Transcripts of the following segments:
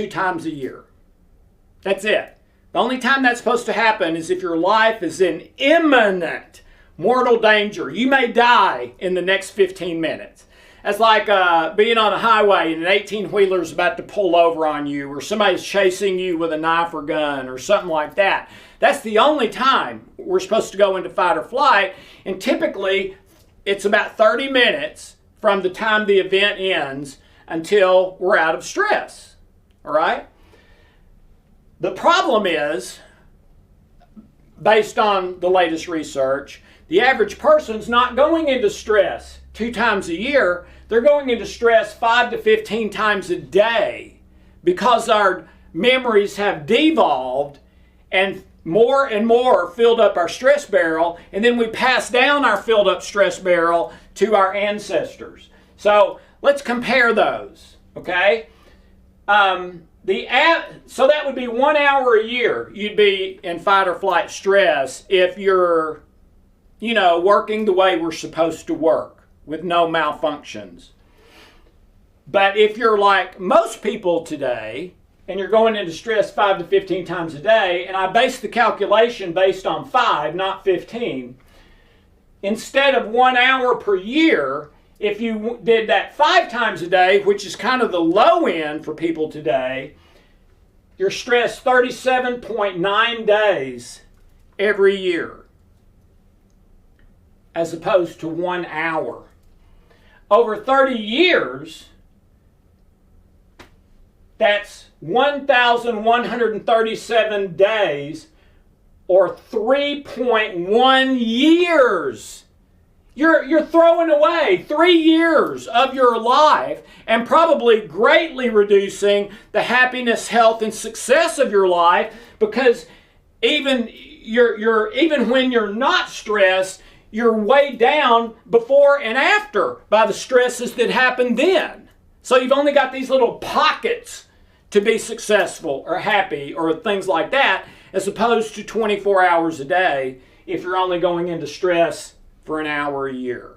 2 times a year. That's it. The only time that's supposed to happen is if your life is in imminent mortal danger. You may die in the next 15 minutes. That's like being on a highway and an 18-wheeler is about to pull over on you, or somebody's chasing you with a knife or gun or something like that. That's the only time we're supposed to go into fight or flight, and typically it's about 30 minutes from the time the event ends until we're out of stress. All right? The problem is, based on the latest research, the average person's not going into stress 2 times a year. They're going into stress 5 to 15 times a day because our memories have devolved and more filled up our stress barrel, and then we pass down our filled up stress barrel to our ancestors. So let's compare those, okay? So that would be 1 hour a year you'd be in fight or flight stress if you're, working the way we're supposed to work with no malfunctions. But if you're like most people today and you're going into stress 5 to 15 times a day, and I base the calculation based on 5, not 15, instead of 1 hour per year, if you did that 5 times a day, which is kind of the low end for people today, you're stressed 37.9 days every year, as opposed to 1 hour. Over 30 years, that's 1,137 days, or 3.1 years. You're throwing away 3 years of your life and probably greatly reducing the happiness, health, and success of your life, because even when you're not stressed, you're weighed down before and after by the stresses that happened then. So you've only got these little pockets to be successful or happy or things like that, as opposed to 24 hours a day if you're only going into stress for an hour a year.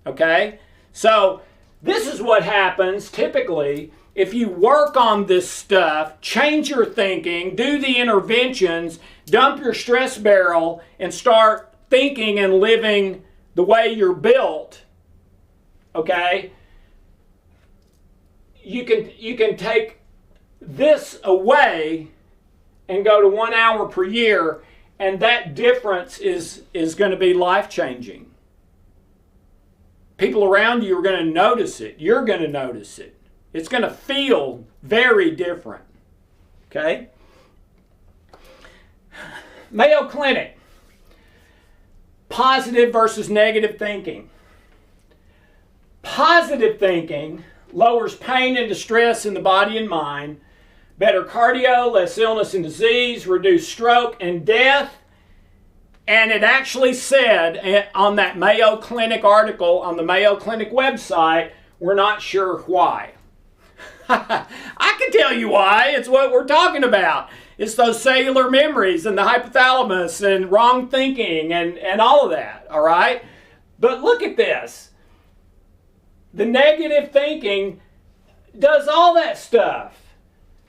Okay? So this is what happens typically if you work on this stuff, change your thinking, do the interventions, dump your stress barrel, and start thinking and living the way you're built. Okay? You can take this away and go to 1 hour per year, and that difference is going to be life-changing. People around you are going to notice it. You're going to notice it. It's going to feel very different. Okay? Mayo Clinic. Positive versus negative thinking. Positive thinking lowers pain and distress in the body and mind, better cardio, less illness and disease, reduced stroke and death. And it actually said on that Mayo Clinic article on the Mayo Clinic website, we're not sure why. I can tell you why. It's what we're talking about. It's those cellular memories and the hypothalamus and wrong thinking and all of that, all right? But look at this. The negative thinking does all that stuff.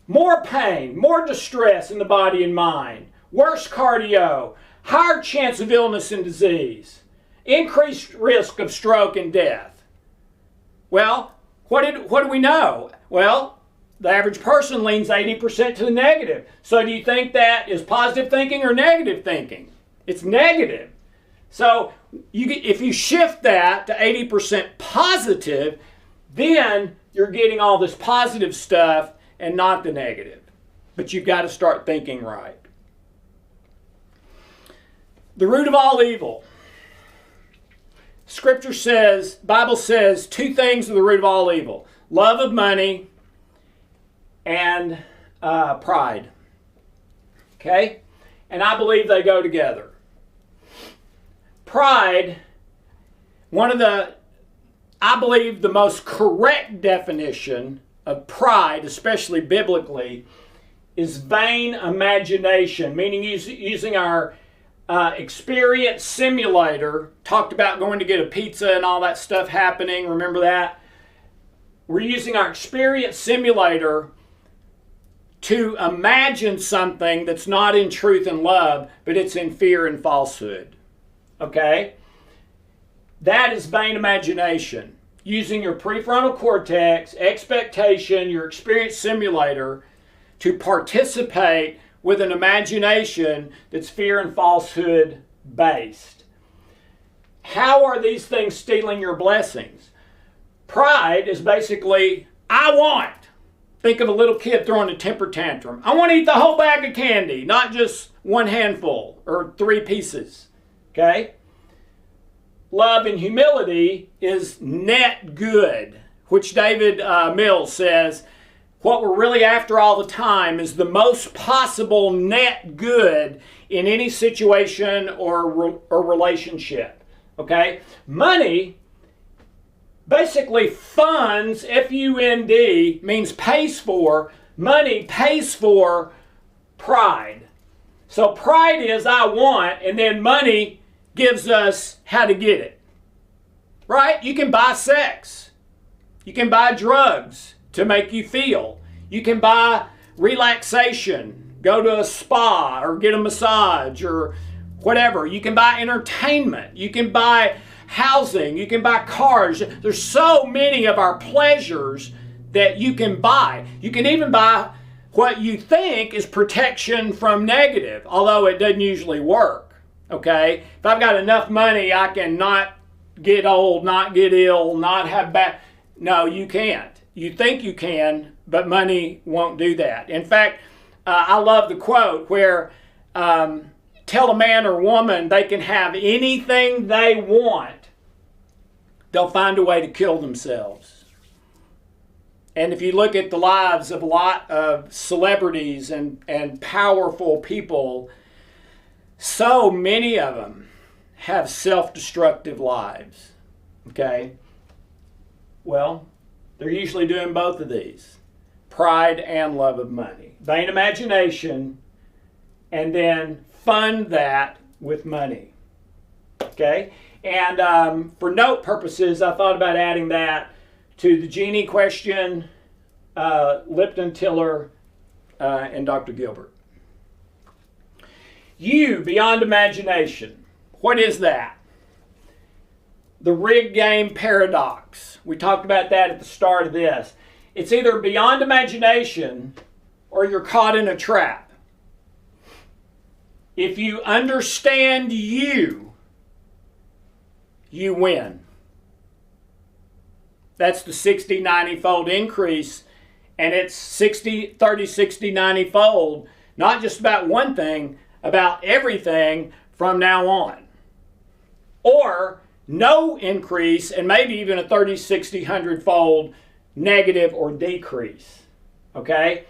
More pain, more distress in the body and mind, worse cardio, higher chance of illness and disease, increased risk of stroke and death. Well, what do we know? Well, the average person leans 80% to the negative. So do you think that is positive thinking or negative thinking? It's negative. So if you shift that to 80% positive, then you're getting all this positive stuff and not the negative. But you've got to start thinking right. The root of all evil. Scripture says, Bible says 2 things are the root of all evil. Love of money and pride. Okay? And I believe they go together. Pride, I believe the most correct definition of pride, especially biblically, is vain imagination, meaning using our experience simulator. Talked about going to get a pizza and all that stuff happening. Remember that? We're using our experience simulator to imagine something that's not in truth and love, but it's in fear and falsehood. Okay? That is vain imagination. Using your prefrontal cortex, expectation, your experience simulator to participate with an imagination that's fear and falsehood based. How are these things stealing your blessings? Pride is basically, I want. Think of a little kid throwing a temper tantrum. I want to eat the whole bag of candy, not just one handful or 3 pieces. Okay? Love and humility is net good, which David Mills says, what we're really after all the time is the most possible net good in any situation or relationship. Okay? Money basically funds, F-U-N-D, means pays for. Money pays for pride. So pride is I want, and then money gives us how to get it. Right? You can buy sex. You can buy drugs to make you feel. You can buy relaxation, go to a spa or get a massage or whatever. You can buy entertainment. You can buy housing. You can buy cars. There's so many of our pleasures that you can buy. You can even buy what you think is protection from negative, although it doesn't usually work. Okay? If I've got enough money, I can not get old, not get ill, not have bad. No, you can't. You think you can, but money won't do that. In fact, I love the quote where tell a man or woman they can have anything they want, they'll find a way to kill themselves. And if you look at the lives of a lot of celebrities and powerful people, so many of them have self-destructive lives. Okay? Well, they're usually doing both of these. Pride and love of money. Vain imagination, and then fund that with money. Okay? And for note purposes, I thought about adding that to the Genie question, Lipton Tiller, and Dr. Gilbert. You, beyond imagination. What is that? The rigged game paradox. We talked about that at the start of this. It's either beyond imagination or you're caught in a trap. If you understand you win. That's the 60, 90-fold increase, and it's 30, 60, 90-fold, not just about one thing, about everything from now on. Or no increase, and maybe even a 30, 60, 100-fold negative or decrease. Okay?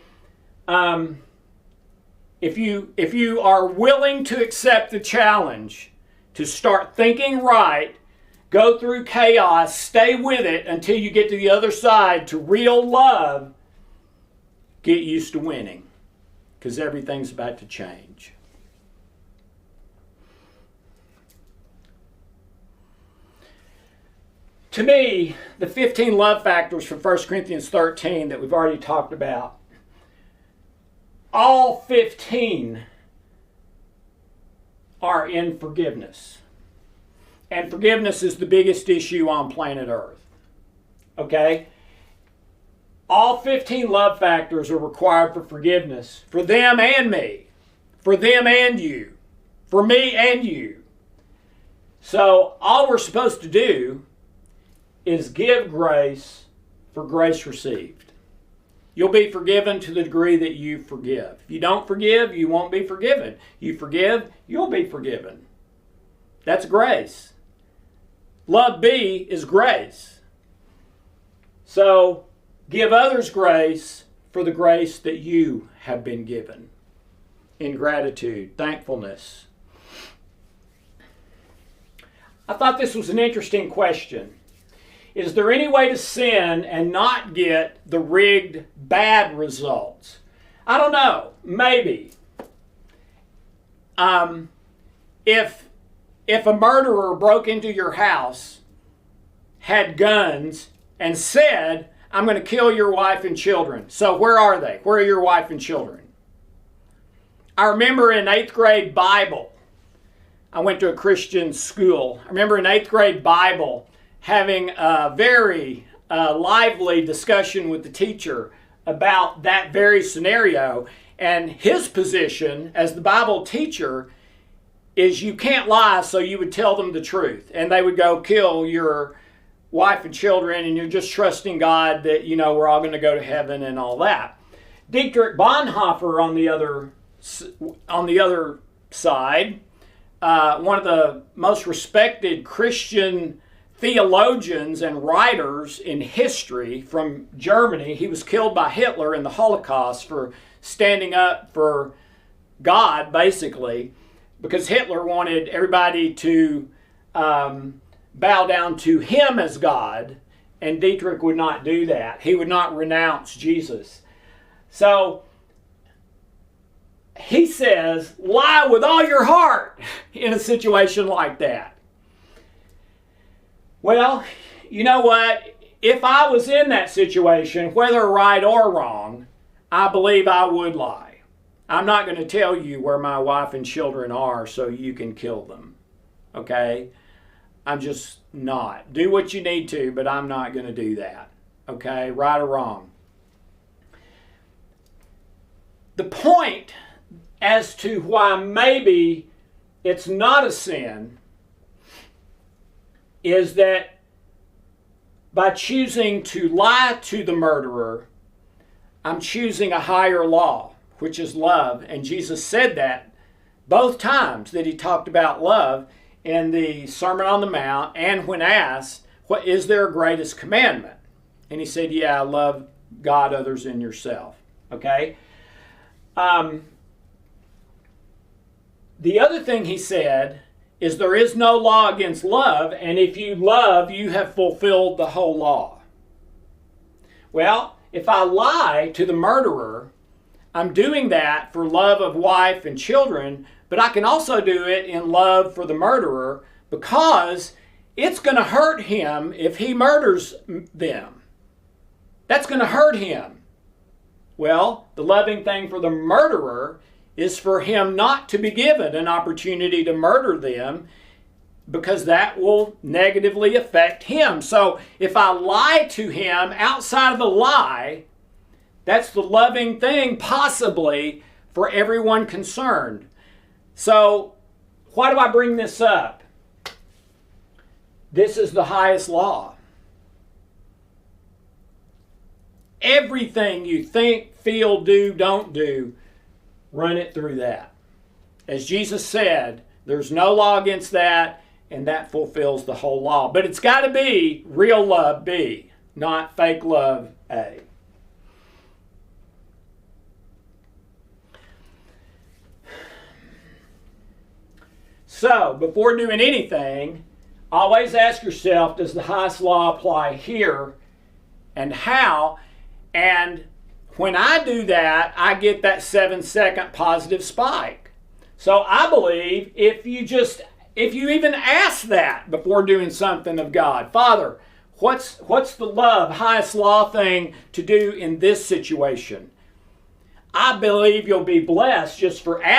If you are willing to accept the challenge to start thinking right, go through chaos, stay with it until you get to the other side to real love, get used to winning, because everything's about to change. To me, the 15 love factors from 1 Corinthians 13 that we've already talked about, all 15 are in forgiveness. And forgiveness is the biggest issue on planet Earth. Okay? All 15 love factors are required for forgiveness. For them and me. For them and you. For me and you. So all we're supposed to do is give grace for grace received. You'll be forgiven to the degree that you forgive. If you don't forgive, you won't be forgiven. You forgive, you'll be forgiven. That's grace. Love B is grace. So give others grace for the grace that you have been given. In gratitude, thankfulness. I thought this was an interesting question. Is there any way to sin and not get the rigged bad results? I don't know. Maybe. If a murderer broke into your house, had guns, and said, I'm going to kill your wife and children. So where are they? Where are your wife and children? I remember in 8th grade Bible, I went to a Christian school. I remember in 8th grade Bible having a very lively discussion with the teacher about that very scenario. And his position as the Bible teacher is you can't lie, so you would tell them the truth. And they would go kill your wife and children, and you're just trusting God that, you know, we're all going to go to heaven and all that. Dietrich Bonhoeffer on the other side, one of the most respected Christian theologians and writers in history from Germany. He was killed by Hitler in the Holocaust for standing up for God, basically, because Hitler wanted everybody to bow down to him as God, and Dietrich would not do that. He would not renounce Jesus. So he says, lie with all your heart in a situation like that. Well, you know what? If I was in that situation, whether right or wrong, I believe I would lie. I'm not going to tell you where my wife and children are so you can kill them. Okay? I'm just not. Do what you need to, but I'm not going to do that. Okay? Right or wrong. The point as to why maybe it's not a sin is that by choosing to lie to the murderer, I'm choosing a higher law, which is love. And Jesus said that both times that he talked about love in the Sermon on the Mount, and when asked, what is their greatest commandment? And he said, yeah, love God, others, and yourself. Okay? The other thing he said is there is no law against love, and if you love, you have fulfilled the whole law. Well, if I lie to the murderer, I'm doing that for love of wife and children, but I can also do it in love for the murderer because it's going to hurt him if he murders them. That's going to hurt him. Well, the loving thing for the murderer is for him not to be given an opportunity to murder them because that will negatively affect him. So if I lie to him outside of the lie, that's the loving thing possibly for everyone concerned. So why do I bring this up? This is the highest law. Everything you think, feel, do, don't do, run it through that. As Jesus said, there's no law against that, and that fulfills the whole law. But it's got to be real love, B, not fake love, A. So, before doing anything, always ask yourself, does the highest law apply here, and how? And when I do that, I get that 7-second positive spike. So I believe if you even ask that before doing something of God, Father, what's the love, highest law thing to do in this situation? I believe you'll be blessed just for asking.